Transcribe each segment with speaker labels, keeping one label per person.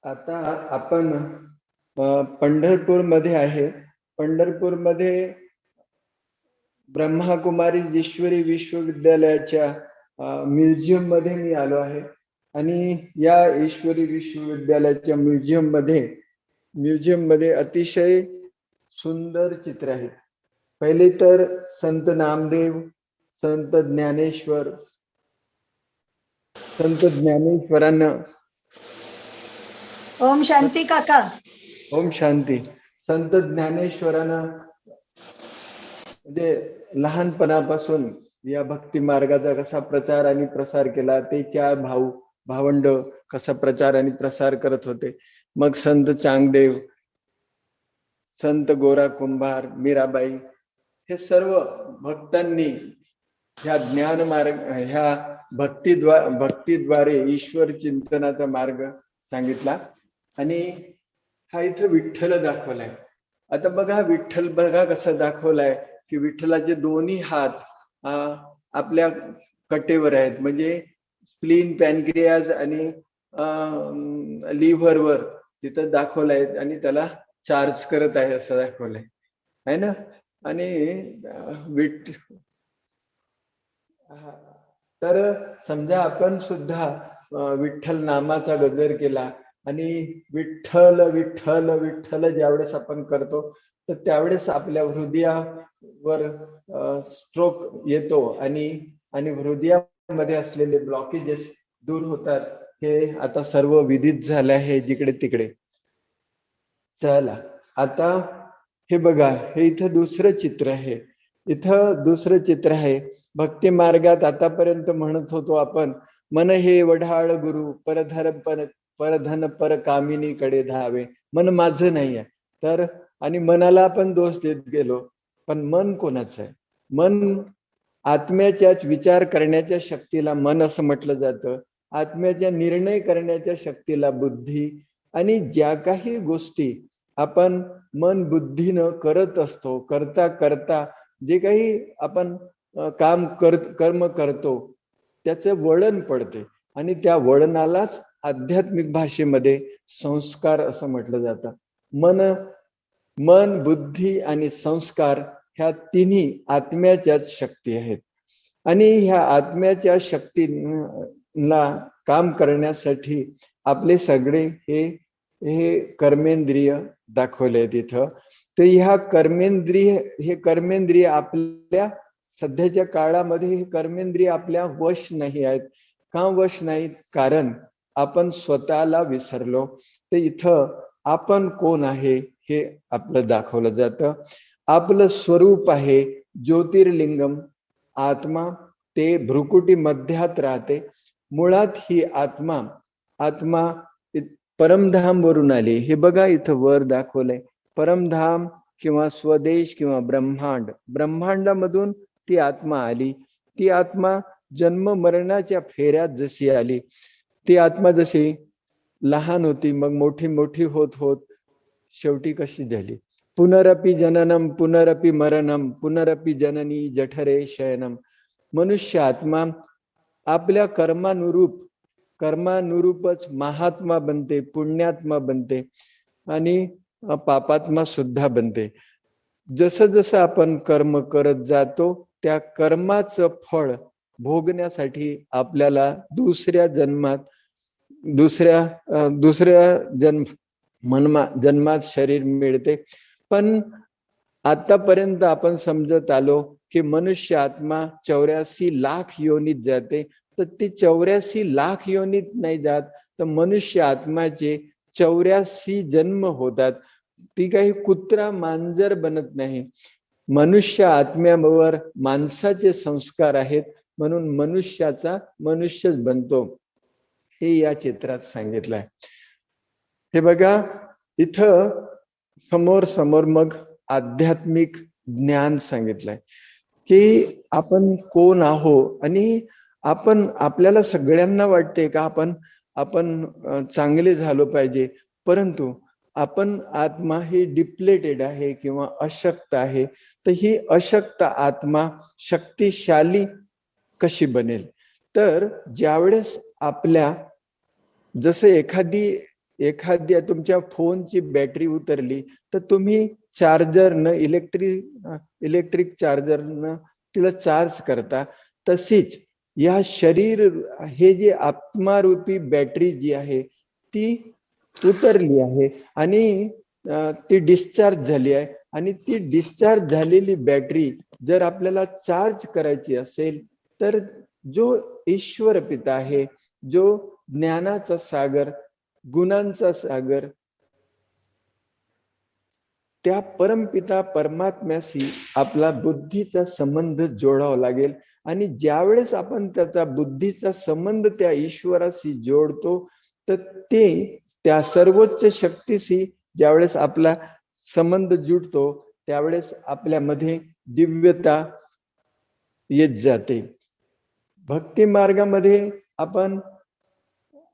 Speaker 1: आता आपण पंढरपूरमध्ये आहे. पंढरपूरमध्ये ब्रह्माकुमारी ईश्वरी विश्वविद्यालयाच्या म्युझियम मध्ये मी आलो आहे. आणि या ईश्वरी विश्वविद्यालयाच्या म्युझियम मध्ये अतिशय सुंदर चित्र आहेत. पहिले तर संत नामदेव, संत ज्ञानेश्वर, संत ज्ञानेश्वरांना
Speaker 2: ओम शांती काका.
Speaker 1: ओम शांती. संत ज्ञानेश्वरांना म्हणजे लहानपणापासून या भक्ती मार्गाचा कसा प्रचार आणि प्रसार केला, ते चार भावंड कसा प्रचार आणि प्रसार करत होते. मग संत चांगदेव, संत गोरा कुंभार, मीराबाई, हे सर्व भक्तांनी ह्या ज्ञान मार्ग, ह्या भक्तीद्वारे ईश्वर चिंतनाचा मार्ग सांगितला. आणि हा इथं विठ्ठल दाखवलाय. आता बघा विठ्ठल बघा कसा दाखवलाय की विठ्ठलाचे दोन्ही हात आपल्या कटेवर आहेत, म्हणजे स्प्लीन, पॅनक्रियाज आणि लिव्हरवर तिथं दाखवलाय आणि त्याला चार्ज करत आहे असं दाखवलंय, है ना. आणि तर समजा आपण सुद्धा विठ्ठल नामाचा गजर केला आणि विठ्ठल विठ्ठल विठ्ठल ज्यावेळेस आपण करतो तर त्यावेळेस आपल्या हृदयावर स्ट्रोक येतो आणि हृदयामध्ये असलेले ब्लॉकेजेस दूर होतात. हे आता सर्व विदित झाले आहे जिकडे तिकडे. चला आता हे बघा, हे इथं दुसरं चित्र आहे. इथं दुसरं चित्र आहे. भक्ती मार्गात आतापर्यंत म्हणत होतो आपण, मन हे वढाळ गुरु परधन पर कामिनीकडे धावे. मन माझं नाही आहे तर, आणि मनाला आपण दोष देत गेलो. पण मन कोणाचं आहे? मन आत्म्याच्याच विचार करण्याच्या शक्तीला मन असं म्हटलं जातं. आत्म्याच्या निर्णय करण्याच्या शक्तीला बुद्धी. आणि ज्या काही गोष्टी आपण मन बुद्धीनं करत असतो, करता करता जे काही आपण कर्म करतो त्याचं वळण पडते आणि त्या वळणालाच आध्यात्मिक भाषेमध्ये संस्कार असं म्हटलं जातं. मन, बुद्धी आणि संस्कार ह्या तिन्ही आत्म्याच्याच शक्ती आहेत. आणि ह्या आत्म्याच्या शक्तीला काम करण्यासाठी आपले सगळे हे कर्मेंद्रिय दाखवले तिथं. तर ह्या कर्मेंद्रिय आपल्या सध्याच्या काळामध्ये हे कर्मेंद्रिय आपल्या वश नाही आहेत. का वश नाहीत? कारण आपण स्वतःला विसरलो. तर इथं आपण कोण आहे हे आपलं दाखवलं जातं. आपलं स्वरूप आहे ज्योतिर्लिंगम, आत्मा. ते भ्रुकुटी मध्यात राहते. मुळात ही आत्मा परमधाम वरून आली. हे बघा इथं वर दाखवलंय. परमधाम किंवा स्वदेश किंवा ब्रह्मांडामधून ती आत्मा आली. ती आत्मा जन्म मरणाच्या फेऱ्यात जशी आली, ती आत्मा जशी लहान होती मग मोठी होत शेवटी कशी झाली. पुनरपि जननम पुनरपि मरणम पुनरपि जननी जठरे शयनम. मनुष्य आत्मा आपल्या कर्मानुरूपच महात्मा बनते, पुण्यात्मा बनते आणि पापात्मा सुद्धा बनते. जसं आपण कर्म करत जातो त्या कर्माचं फळ भोगण्यासाठी आपल्याला दुसऱ्या जन्मात शरीर मिळते. पण आतापर्यंत आपण समजत आलो की मनुष्य आत्मा 84 लाख योनीत जाते. तर ती 84 लाख योनीत नाही जात, तर मनुष्य आत्माचे 84 जन्म होतात. ती काही कुत्रा मांजर बनत नाही. मनुष्य आत्म्यावर माणसाचे संस्कार आहेत म्हणून मनुष्यच बनतो. हे या चित्रात सांगितलंय. हे बघा इथं समोर मग आध्यात्मिक ज्ञान सांगितलंय की आपण कोण आहो. आणि आपल्याला सगळ्यांना वाटते का आपण चांगले झालो पाहिजे, परंतु आपण आत्मा ही डिप्लेटेड आहे किंवा अशक्त आहे. तर ही अशक्त आत्मा शक्तिशाली कशी बनेल? तर ज्यावेळेस आपल्या जसं एखादी एखाद्या तुमच्या फोनची बॅटरी उतरली तर तुम्ही चार्जरनं इलेक्ट्रिक चार्जरनं तिला चार्ज करता, तशीच या शरीर हे जे आत्मारूपी बॅटरी जी आहे ती उतरली आहे आणि ती डिस्चार्ज झाली आहे आणि ती डिस्चार्ज झालेली बॅटरी जर आपल्याला चार्ज करायची असेल तर जो ईश्वर पिता आहे, जो ज्ञानाचा सागर, गुणांचा सागर, त्या परमपिता परमात्म्याशी आपला बुद्धीचा संबंध जोडावा लागेल आणि ज्यावेळेस आपण त्याचा बुद्धीचा संबंध त्या ईश्वराशी जोडतो तर ते त्या सर्वोच्च शक्तीशी ज्यावेळेस आपला संबंध जुडतो त्यावेळेस आपल्यामध्ये दिव्यता येत जाते. भक्ती मार्गामध्ये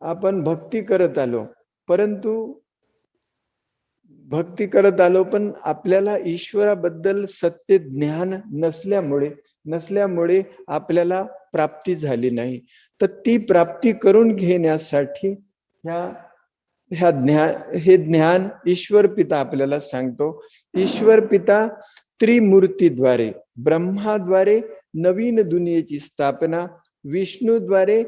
Speaker 1: आपण भक्ती करत आलो, परंतु भक्ती करत आलो पण आपल्याला ईश्वराबद्दल सत्य ज्ञान नसल्यामुळे आपल्याला प्राप्ती झाली नाही. तर ती प्राप्ती करून घेण्यासाठी हे ज्ञान ईश्वर पिता आपल्याला सांगतो. ईश्वर पिता त्रिमूर्तीद्वारे, ब्रह्माद्वारे नवीन दुनियेची स्थापना, विष्णूद्वारे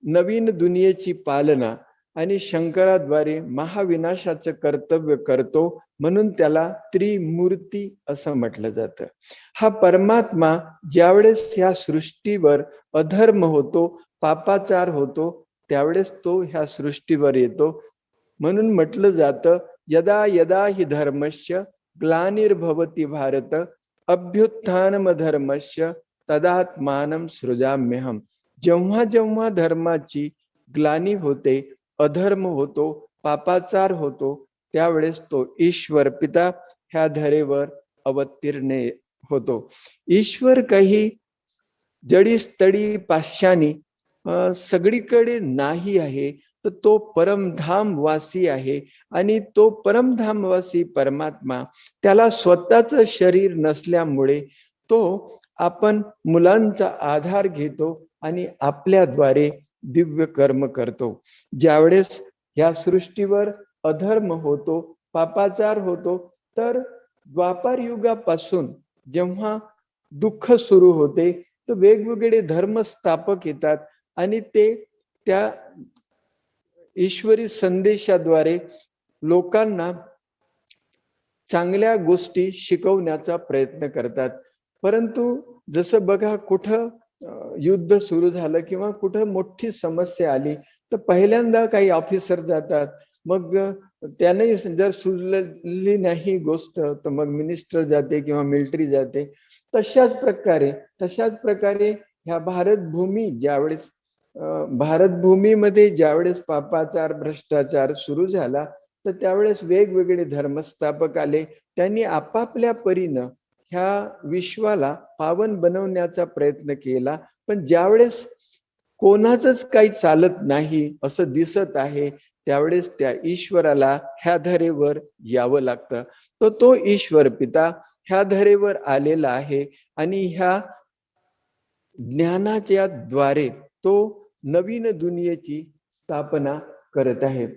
Speaker 1: नवीन दुनियेची पालना आणि शंकराद्वारे महाविनाशाचं कर्तव्य करतो, म्हणून त्याला त्रिमूर्ती असं म्हटलं जातं. हा परमात्मा ज्यावेळेस ह्या सृष्टीवर अधर्म होतो, पापाचार होतो, त्यावेळेस तो ह्या सृष्टीवर येतो. म्हणून म्हटलं जातं यदा यदा हि धर्मस्य ग्लानिर्भवति भारत अभ्युत्थानमधर्मस्य तदात्मानं सृजाम्यहम्. जेव्हा जेव्हा धर्माची ग्लानी होते, अधर्म होतो, पापाचार होतो, त्यावेळेस तो ईश्वर पिता ह्या धरेवर अवतीर्ण होतो. ईश्वर काही जडीस्थळी पाषाणी सगळीकडे नाही आहे, तर तो परमधाम वासी आहे आणि तो परमधामवासी परमात्मा त्याला स्वतःच शरीर नसल्यामुळे तो आपण मुलांचा आधार घेतो आणि आपल्याद्वारे दिव्य कर्म करतो. ज्यावेळेस या सृष्टीवर अधर्म होतो, पापाचार होतो, तर द्वापार युगापासून जेव्हा दुःख सुरू होते तर वेगवेगळे धर्मस्थापक येतात आणि ते त्या ईश्वरी संदेशाद्वारे लोकांना चांगल्या गोष्टी शिकवण्याचा प्रयत्न करतात. परंतु जसं बघा, कुठं युद्ध सुरू झालं किंवा कुठं मोठी समस्या आली तर पहिल्यांदा काही ऑफिसर जातात, मग त्याने जर सुचली नाही गोष्ट तर मग मिनिस्टर जाते किंवा मिलिटरी जाते. तशाच प्रकारे ह्या भारतभूमीमध्ये ज्यावेळेस पापाचार, भ्रष्टाचार सुरू झाला तर त्यावेळेस वेगवेगळे धर्मस्थापक आले. त्यांनी आपापल्या परीनं ह्या विश्वाला पावन बनवण्याचा प्रयत्न केला. पण ज्यावेळेस कोणाचंच काही चालत नाही असं दिसत आहे, त्यावेळेस त्या ईश्वराला ह्या धरेवर यावं लागतं. तो ईश्वर पिता ह्या धरेवर आलेला आहे आणि ह्या ज्ञानाच्या द्वारे तो नवीन दुनियेची स्थापना करत आहे.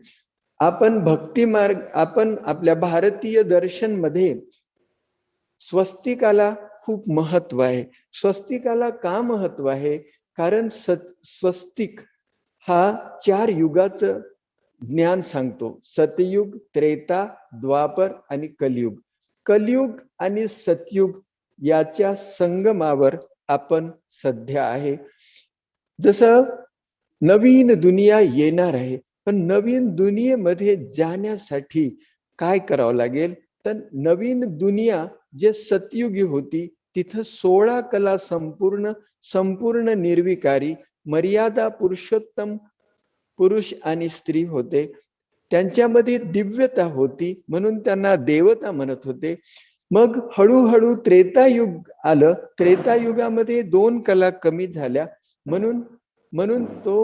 Speaker 1: आपण भक्ती मार्ग, आपण आपल्या भारतीय दर्शन मध्ये स्वस्तिकाला खूप महत्व आहे. स्वस्तिकाला का महत्व आहे? कारण स्वस्तिक हा 4 युगाचं ज्ञान सांगतो. सतयुग, त्रेता, द्वापर आणि कलियुग. कलियुग आणि सतयुग याच्या संगमावर आपण सध्या आहे. जसं नवीन दुनिया येणार आहे, पण नवीन दुनियेमध्ये जाण्यासाठी काय करावं लागेल? तर नवीन दुनिया जे सतयुगी होती तिथं 16 कला संपूर्ण निर्विकारी मर्यादा पुरुषोत्तम पुरुष आणि स्त्री होते. त्यांच्यामध्ये दिव्यता होती म्हणून त्यांना देवता म्हणत होते. मग हळूहळू त्रेतायुग आलं. त्रेतायुगामध्ये 2 कला कमी झाल्या, म्हणून तो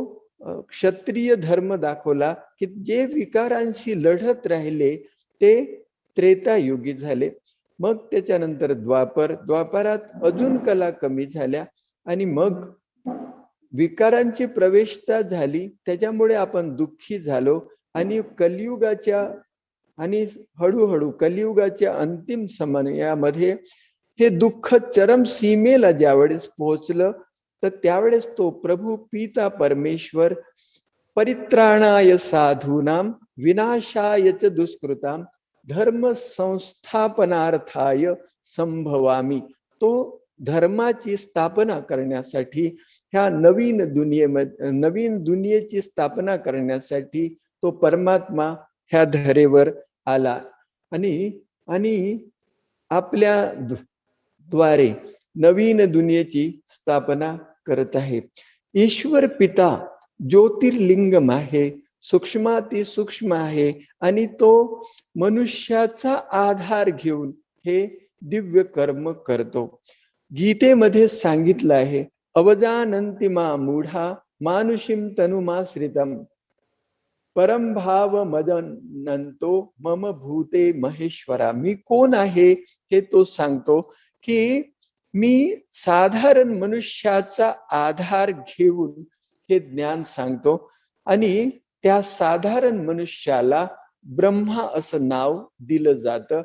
Speaker 1: क्षत्रिय धर्म दाखवला की जे विकारांशी लढत राहिले ते त्रेतायुगी झाले. मग त्याच्यानंतर द्वापरात अजून कला कमी झाल्या आणि मग विकारांची प्रवेशता झाली, त्याच्यामुळे आपण दुःखी झालो आणि कलियुगाच्या आणि हळूहळू कलियुगाच्या अंतिम समयामध्ये हे दुःख चरम सीमेला ज्यावेळेस पोहोचलं, तर त्यावेळेस तो प्रभू पिता परमेश्वर परित्राणाय साधूनां विनाशाय च दुष्कृतां धर्म संस्थापनार्थाय संभवामी, तो धर्माची स्थापना करण्यासाठी, ह्या नवीन दुनियेची स्थापना करण्यासाठी तो परमात्मा ह्या धरेवर आला आणि आपल्या द्वारे नवीन दुनियेची स्थापना करत आहे. ईश्वर पिता ज्योतिर्लिंगम आहे, सूक्ष्माती सूक्ष्म आहे आणि तो मनुष्याचा आधार घेऊन हे दिव्य कर्म करतो. गीतेमध्ये सांगितलं आहे, अवजानन्ति मा मूढा मानुषीं तनुमाश्रितम परम भाव मदनंतो मम भूते महेश्वरा. मी कोण आहे हे तो सांगतो की मी साधारण मनुष्याचा आधार घेऊन हे ज्ञान सांगतो आणि त्या साधारण मनुष्याला ब्रह्मा असं नाव दिलं जातं.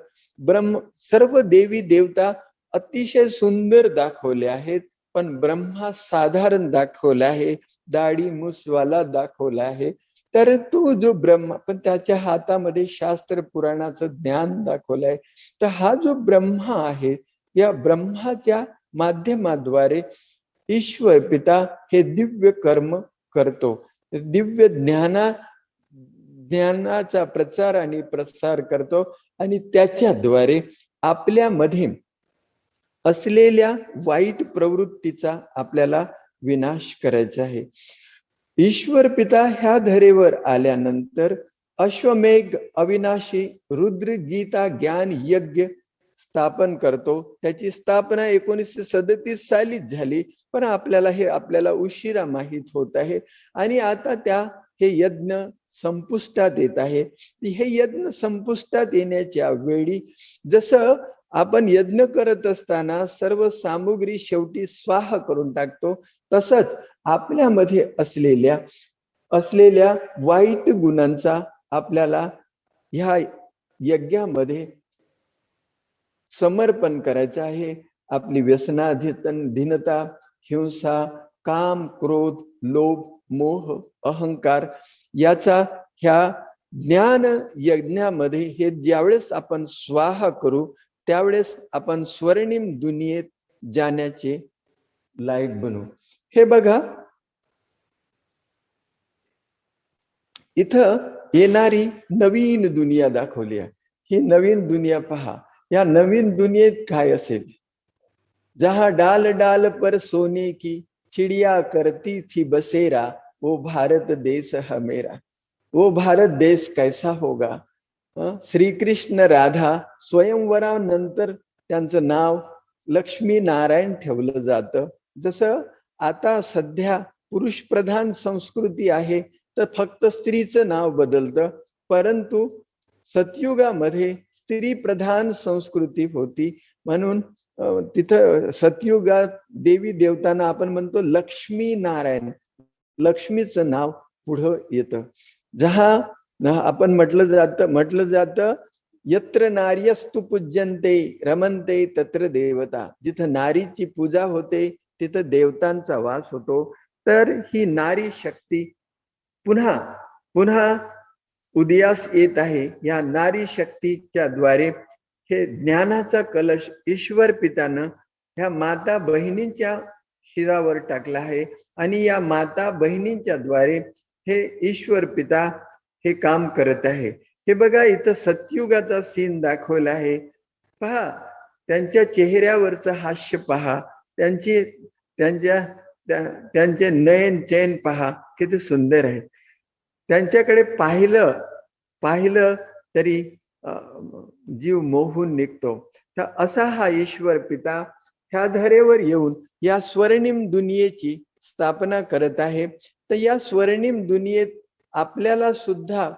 Speaker 1: सर्व देवी देवता अतिशय सुंदर दाखवले आहेत, पण ब्रह्मा साधारण दाखवला आहे, दाढी मुसवाला दाखवला आहे. तर तो जो ब्रह्मा, पण त्याच्या हातामध्ये शास्त्र पुराणाचं ज्ञान दाखवलंय. तर हा जो ब्रह्मा आहे, या ब्रह्माच्या माध्यमाद्वारे ईश्वर पिता हे दिव्य कर्म करतो. दिव्य ज्ञानाचा प्रचार आणि प्रसार करतो आणि त्याच्याद्वारे आपल्यामध्ये असलेल्या वाईट प्रवृत्तीचा आपल्याला विनाश करायचा आहे. ईश्वर पिता ह्या धरेवर आल्यानंतर अश्वमेघ अविनाशी रुद्र गीता ज्ञान यज्ञ स्थापन करतो. त्याची स्थापना 1937 सालीच झाली, पण आपल्याला उशिरा माहित होत आहे आणि आता हे यज्ञ संपुष्टात येत आहे. हे यज्ञ संपुष्टात येण्याच्या वेळी जसं आपण यज्ञ करत असताना सर्व सामुग्री शेवटी स्वाह करून टाकतो, तसंच आपल्यामध्ये असलेल्या वाईट गुणांचा आपल्याला ह्या यज्ञामध्ये समर्पण करायचं आहे. आपली व्यसनाधीनता, हिंसा, काम, क्रोध, लोभ, मोह, अहंकार याचा ह्या ज्ञान यज्ञामध्ये हे ज्यावेळेस आपण स्वाहा करू, त्यावेळेस आपण स्वर्णिम दुनियेत जाण्याचे लायक बनू. हे बघा, इथं येणारी नवीन दुनिया दाखवली आहे. ही नवीन दुनिया पहा. या नवीन दुनियेत काय असेल? जहां डाल डाल पर सोने की चिड़िया करती थी बसेरा, वो भारत देश है मेरा. वो भारत देश कैसा होगा? श्रीकृष्ण राधा स्वयंवरानंतर त्यांचं नाव लक्ष्मी नारायण ठेवलं जातं. जसं आता सध्या पुरुष प्रधान संस्कृती आहे, तर फक्त स्त्रीचं नाव बदलतं, परंतु सतयुगामध्ये स्त्री प्रधान संस्कृती होती. म्हणून तिथं सतयुगात देवी देवतांना आपण म्हणतो लक्ष्मी नारायण, लक्ष्मीचं नाव पुढं येतं. जहां आपण म्हटलं जातं यत्र नार्यस्तु पूज्यन्ते रमन्ते तत्र देवता. जिथं नारीची पूजा होते तिथं देवतांचा वास होतो. तर ही नारी शक्ती पुन्हा उदयास येत आहे. या नारी शक्तीच्या द्वारे हे ज्ञानाचा कलश ईश्वर पितानं ह्या माता बहिणींच्या शिरावर टाकला आहे आणि या माता बहिणींच्या द्वारे हे ईश्वर पिता हे काम करत आहे. हे बघा, इथं सतयुगाचा सीन दाखवला आहे. पहा, त्यांच्या चेहऱ्यावरचं हास्य पहा, त्यांचे नयन चैन पहा, किती सुंदर आहे. त्यांच्याकडे पाहिलं तरी जीव मोहून निघतो. तर असा हा ईश्वर पिता ह्या धरेवर येऊन या स्वर्णिम दुनियेची स्थापना करत आहे. तर या स्वर्णिम दुनियेत आपल्याला सुद्धा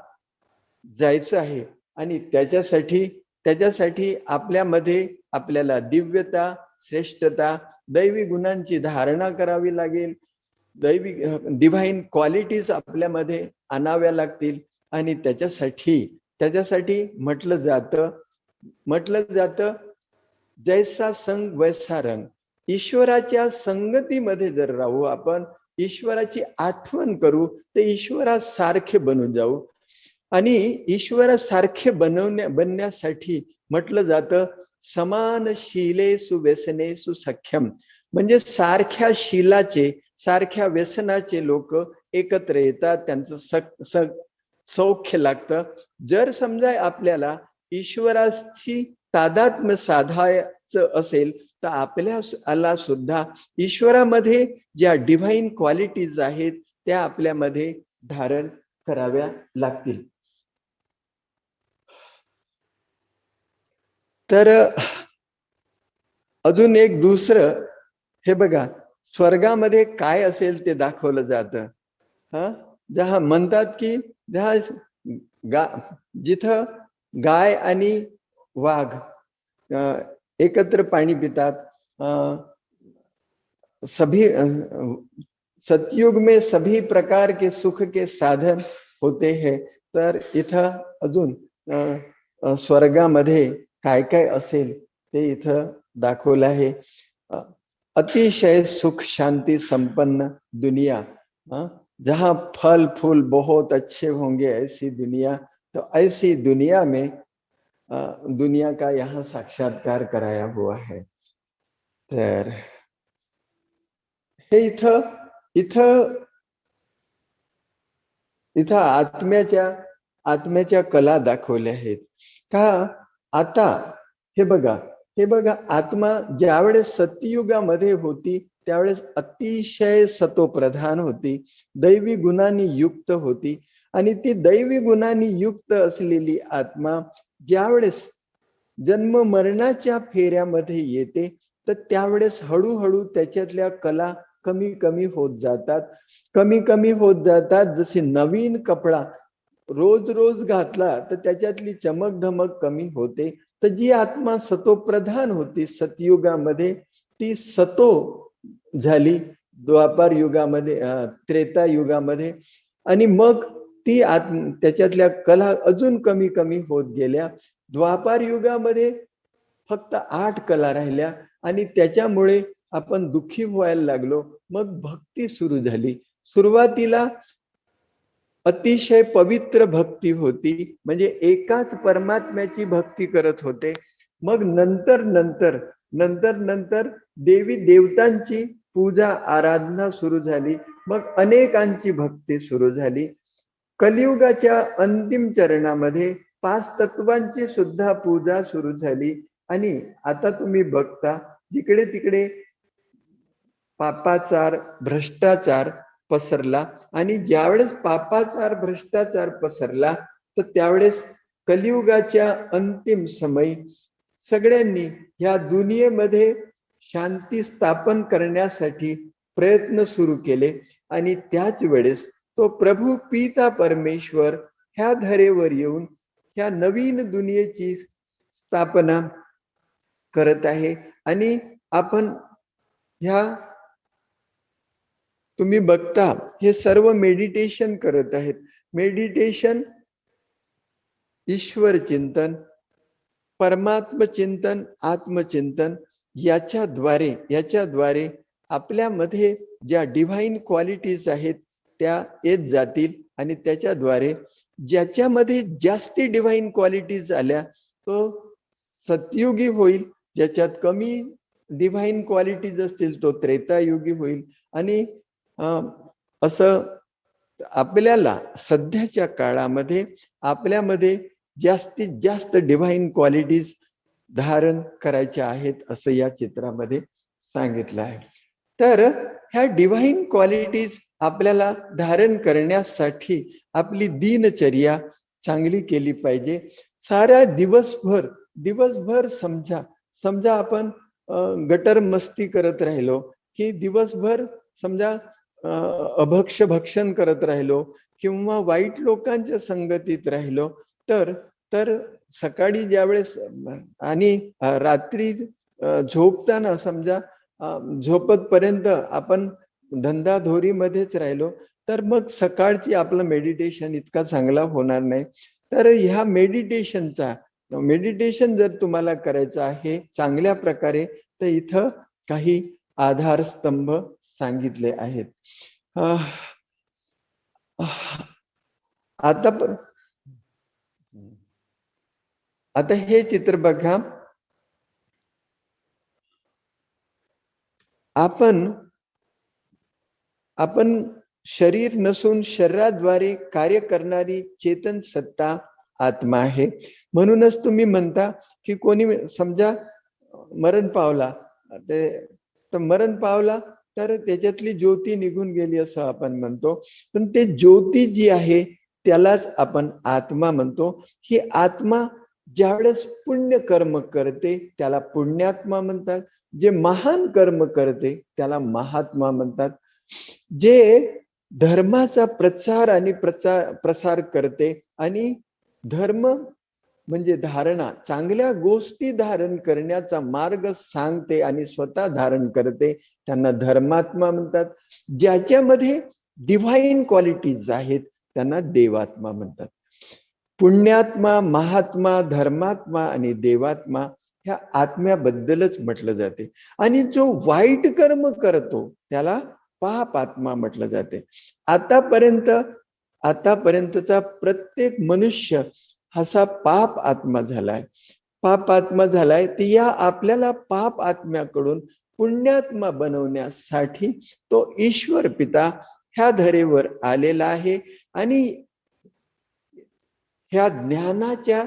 Speaker 1: जायचं आहे आणि त्याच्यासाठी आपल्यामध्ये आपल्याला दिव्यता, श्रेष्ठता, दैवी गुणांची धारणा करावी लागेल. दैवी डिव्हाइन क्वालिटीज आपल्यामध्ये आणाव्या लागतील. आणि त्याच्यासाठी म्हटलं जातं जैसा संग वैसा रंग. ईश्वराच्या संगतीमध्ये जर राहू आपण, ईश्वराची आठवण करू, तर ईश्वरासारखे बनून जाऊ. आणि ईश्वरासारखे बनण्यासाठी म्हटलं जातं समान शीले सुव्यसने सुसख्यम. म्हणजे सारख्या शीलाचे, सारख्या व्यसनाचे लोक एकत्र येतात, त्यांचं सौख्य लागतं. जर समजा आपल्याला ईश्वराशी तादात्म्य साधायचं असेल, तर आपल्याला सुद्धा ईश्वरामध्ये ज्या डिव्हाइन क्वालिटीज आहेत त्या आपल्यामध्ये धारण कराव्या लागतील. तर अजून एक दुसरं, हे बघा, स्वर्गामध्ये काय असेल ते दाखवलं जातं. जहा म्हणतात की जिथं गाय आणि वाघ एकत्र पाणी पितात, सभी सतयुग में सभी प्रकार के सुख के साधन होते हैं. तर इथं अजून स्वर्गामध्ये काय काय असेल ते इथं दाखवलं आहे. अतिशय सुख शांति संपन्न दुनिया, जहां फल फूल बहुत अच्छे होंगे ऐसी दुनिया. तो ऐसी दुनिया में दुनिया का यहाँ साक्षात्कार कराया हुआ है. तर हे इथं आत्म्याच्या कला दाखवल्या आहेत का. आता हे बघा आत्मा ज्यावेळेस सत्ययुगामध्ये होती त्यावेळेस अतिशय सतोप्रधान होती, दैवी गुणांनी युक्त होती. आणि ती दैवी गुणांनी युक्त असलेली आत्मा ज्यावेळेस जन्म मरणाच्या फेऱ्यामध्ये येते, तर त्यावेळेस हळूहळू त्याच्यातल्या कला कमी कमी होत जातात. जसे नवीन कपडा रोज रोज घातला तर त्याच्यातली चमक धमक कमी होते. तर जी आत्मा सतोप्रधान होती सतयुगामध्ये, ती सतो झाली द्वापार युगामध्ये, त्रेता युगामध्ये. आणि मग ती त्याच्यातल्या कला अजून कमी कमी होत गेल्या. द्वापार युगामध्ये फक्त 8 कला राहिल्या आणि त्याच्यामुळे आपण दुःखी व्हायला लागलो. मग भक्ती सुरू झाली. सुरुवातीला अतिशय पवित्र भक्ती होती, म्हणजे एकाच परमात्म्याची भक्ती करत होते. मग नंतर देवी देवतांची पूजा आराधना सुरू झाली. मग अनेकांची भक्ती सुरू झाली. कलियुगाच्या अंतिम चरणामध्ये 5 तत्वांची सुद्धा पूजा सुरू झाली. आणि आता तुम्ही बघता जिकडे तिकडे पापाचार, भ्रष्टाचार पसरला. आणि ज्यावेळेस पापाचार, भ्रष्टाचार पसरला, तर त्यावेळेस कलियुगाच्या अंतिम समय सगळ्यांनी ह्या दुनियेमध्ये शांती स्थापन करण्यासाठी प्रयत्न सुरू केले. आणि त्याच वेळेस तो प्रभू पिता परमेश्वर ह्या धरेवर येऊन ह्या नवीन दुनियेची स्थापना करत आहे. आणि आपण ह्या तुम्ही बघता हे सर्व मेडिटेशन करत आहेत. मेडिटेशन, ईश्वर चिंतन, परमात्म चिंतन, आत्मचिंतन याच्याद्वारे आपल्यामध्ये ज्या डिव्हाइन क्वालिटीज आहेत त्या येत जातील. आणि त्याच्याद्वारे ज्याच्यामध्ये जास्ती डिव्हाइन क्वालिटीज आल्या तो सतयुगी होईल, ज्याच्यात कमी डिव्हाइन क्वालिटीज असतील तो त्रेतायुगी होईल. आणि असं आपल्याला सध्याच्या काळामध्ये आपल्यामध्ये जास्तीत जास्त डिव्हाइन क्वालिटीज धारण करायच्या आहेत असं या चित्रामध्ये सांगितलं आहे. तर ह्या डिव्हाइन क्वालिटीज आपल्याला धारण करण्यासाठी आपली दिनचर्या चांगली केली पाहिजे. सारा दिवसभर समजा आपण गटर मस्ती करत राहिलो, की दिवसभर समजा भक्षण करत राहिलो किंवा वाईट लोकांच्या संगतीत राहिलो, तर सकाळी ज्यावेळेस आणि रात्री झोपताना समजा झोपत पर्यंत आपण धंदाधोरीमध्येच राहिलो तर मग सकाळची आपलं मेडिटेशन इतका चांगला होणार नाही. तर ह्या मेडिटेशन जर तुम्हाला करायचं आहे चांगल्या प्रकारे, तर इथं काही आधारस्तंभ सांगितले आहेत. आता हे चित्र बघा. आपण शरीर नसून शरीराद्वारे कार्य करणारी चेतन सत्ता आत्मा आहे. म्हणूनच तुम्ही म्हणता की कोणी समजा मरण पावला, तर मरण पावला तर त्याच्यातली ज्योती निघून गेली असं आपण म्हणतो. पण ते ज्योती जी आहे त्यालाच आपण आत्मा म्हणतो. ही आत्मा ज्यावेळेस पुण्य कर्म करते त्याला पुण्यात्मा म्हणतात. जे महान कर्म करते त्याला महात्मा म्हणतात. जे धर्माचा प्रचार आणि प्रसार करते आणि धर्म म्हणजे धारणा, चांगल्या गोष्टी धारण करण्याचा मार्ग सांगते आणि स्वतः धारण करते, त्यांना धर्मात्मा म्हणतात. ज्याच्यामध्ये डिव्हाइन क्वालिटीज आहेत त्यांना देवात्मा म्हणतात. पुण्यात्मा, महात्मा, धर्मात्मा आणि देवात्मा ह्या आत्म्याबद्दलच म्हटलं जाते. आणि जो वाईट कर्म करतो त्याला पाप आत्मा म्हटलं जाते. आतापर्यंतचा प्रत्येक मनुष्य असा पाप आत्मा झालाय. तर या आपल्याला पाप आत्म्याकडून पुण्यात्मा बनवण्यासाठी तो ईश्वर पिता ह्या धरेवर आलेला आहे. आणि ह्या ज्ञानाच्या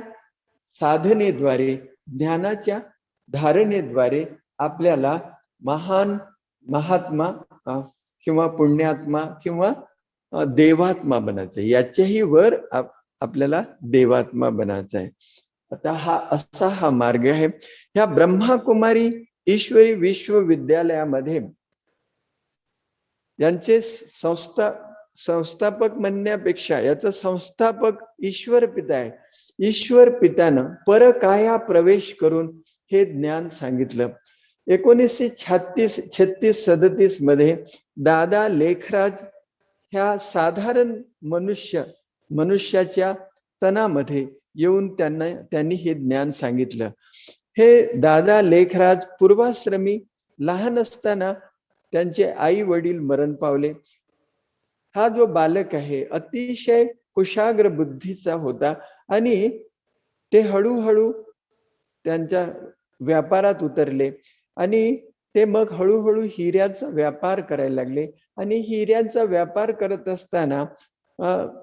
Speaker 1: साधनेद्वारे, ज्ञानाच्या धारणेद्वारे आपल्याला महान, महात्मा किंवा पुण्यात्मा किंवा देवात्मा बनायचं. याच्याही वर आपल्याला देवात्मा बनायचं आहे. आता हा मार्ग आहे. ह्या ब्रह्माकुमारी ईश्वरी विश्वविद्यालयामध्ये यांचे संस्थापक म्हणण्यापेक्षा याचं संस्थापक ईश्वर पिता आहे. ईश्वर पित्यानं परकाया प्रवेश करून हे ज्ञान सांगितलं. 1936-37 मध्ये दादा लेखराज ह्या साधारण मनुष्याच्या तनामध्ये येऊन त्यांनी हे ज्ञान सांगितलं. हे दादा लेखराज पूर्वाश्रमी लहान असताना त्यांचे आई वडील मरण पावले. हा जो बालक आहे अतिशय कुशाग्र बुद्धीचा होता आणि ते हळूहळू त्यांच्या व्यापारात उतरले आणि ते मग हळूहळू हिऱ्याचा व्यापार करायला लागले. आणि हिऱ्यांचा व्यापार करत असताना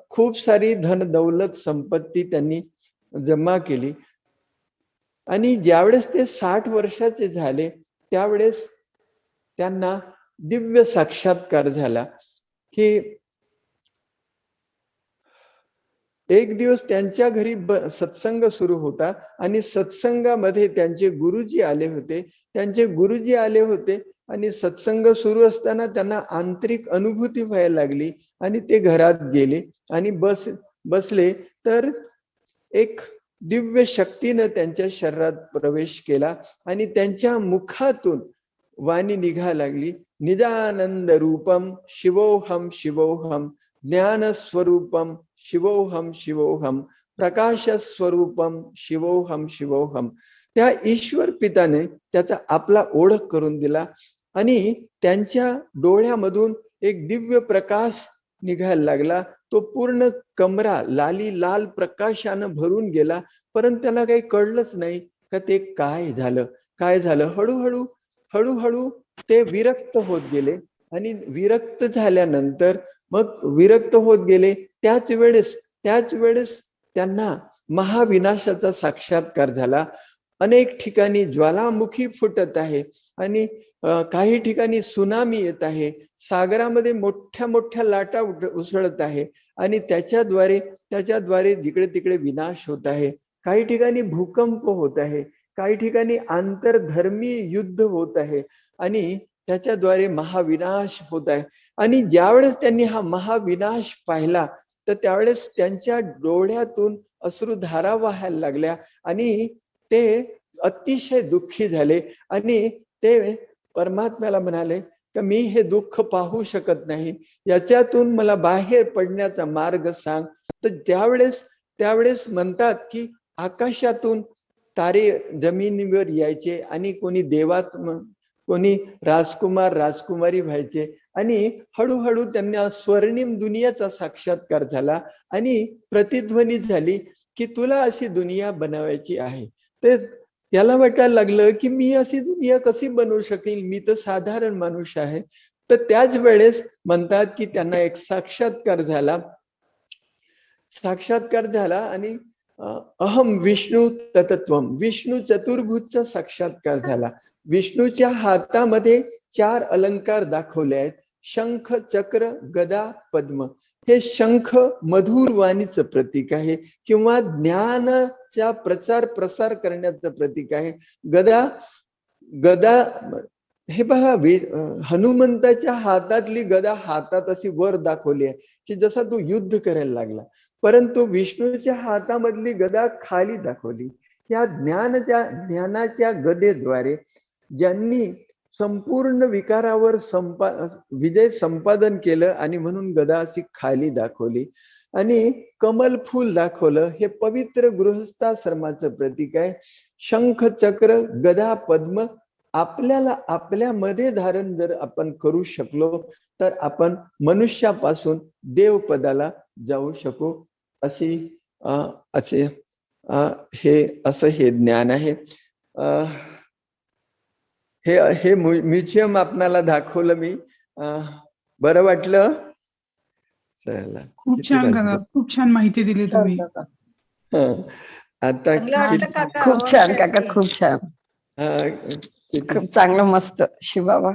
Speaker 1: खूप सारी धन दौलत संपत्ती त्यांनी जमा केली. आणि ज्यावेळेस ते 60 वर्षाचे झाले त्यावेळेस त्यांना दिव्य साक्षात्कार झाला की एक दिवस त्यांच्या घरी सत्संग सुरू होता आणि सत्संगामध्ये त्यांचे गुरुजी आले होते आणि सत्संग सुरू असताना त्यांना आंतरिक अनुभूती व्हायला लागली आणि ते घरात गेले आणि बसले तर एक दिव्य शक्तीने त्यांच्या शरीरात प्रवेश केला आणि त्यांच्या मुखातून वाणी निघायला लागली. निदानंद रूपम शिवोहम शिवोहम, ज्ञान स्वरूपम शिवोहम शिवोहम, प्रकाश स्वरूपम शिवोहम शिवोहम. त्या ईश्वर पिताने त्याचा आपला ओळख करून दिला आणि त्यांच्या डोळ्यामधून एक दिव्य प्रकाश निघायला लागला. तो पूर्ण कमरा लाल प्रकाशानं भरून गेला. परंतु त्याला काही कळलंच नाही का ते काय झालं. हळूहळू ते विरक्त होत गेले आणि विरक्त झाल्यानंतर मग विरक्त होत गेले. त्याच वेळेस त्यांना महाविनाशाचा साक्षात्कार झाला. अनेक ठिकाणी ज्वालामुखी फुटत आहे आणि काही ठिकाणी सुनामी येत आहे. सागरामध्ये मोठ्या लाटा उसळत आहे आणि त्याच्याद्वारे जिकडे तिकडे विनाश होत आहे. काही ठिकाणी भूकंप होत आहे, काही ठिकाणी आंतरधर्मी युद्ध होत आहे आणि त्याच्याद्वारे महाविनाश होत आहे. आणि ज्यावेळेस त्यांनी हा महाविनाश पाहिला तर त्यावेळेस त्यांच्या डोळ्यातून अश्रुधारा वाहायला लागल्या आणि ते अतिशय दुःखी झाले आणि ते परमात्म्याला म्हणाले का मी हे दुःख पाहू शकत नाही, याच्यातून मला बाहेर पडण्याचा मार्ग सांग. तर त्यावेळेस म्हणतात की आकाशातून तारे जमिनीवर यायचे आणि कोणी देवात्म, कोणी राजकुमार राजकुमारी व्हायचे आणि हळूहळू त्यांना स्वर्णिम दुनियाचा साक्षात्कार झाला आणि प्रतिध्वनी झाली की तुला अशी दुनिया बनवायची आहे. ते याला वाटायला लागलं की मी अशी दुनिया कशी बनवू शकेल, मी तर साधारण माणूस आहे. तर त्याच वेळेस म्हणतात की त्यांना एक साक्षात्कार झाला आणि अहम विष्णू तत्त्वम, विष्णू चतुर्भुजचा साक्षात्कार झाला. विष्णूच्या हातामध्ये 4 अलंकार दाखवले आहेत, शंख चक्र गदा पद्म. हे शंख मधुर वाणीचं प्रतीक आहे किंवा ज्ञानाचा प्रचार प्रसार करण्याचं प्रतीक आहे. गदा हे बघा, हनुमंताच्या हातातली गदा हातात अशी वर दाखवली आहे की जसा तो युद्ध करायला लागला, परंतु विष्णूच्या हातामधली गदा खाली दाखवली. या ज्ञानाच्या गदेद्वारे ज्यांनी संपूर्ण विकारावर विजय संपादन केलं आणि म्हणून गदा अशी खाली दाखवली आणि कमल फूल दाखवलं. हे पवित्र गृहस्थाश्रमाचं प्रतीक आहे. शंख चक्र गदा पद्म आपल्याला आपल्यामध्ये धारण जर आपण करू शकलो तर आपण मनुष्यापासून देवपदाला जाऊ शकू. हे ज्ञान आहे. हे म्युझियम आपणाला दाखवलं मी. बरं वाटलं. चला,
Speaker 2: खूप छान काका, खूप छान माहिती दिली तुम्ही.
Speaker 1: आता
Speaker 3: खूप छान काका, खूप छान, खूप चांगलं, मस्त. शिवाबा.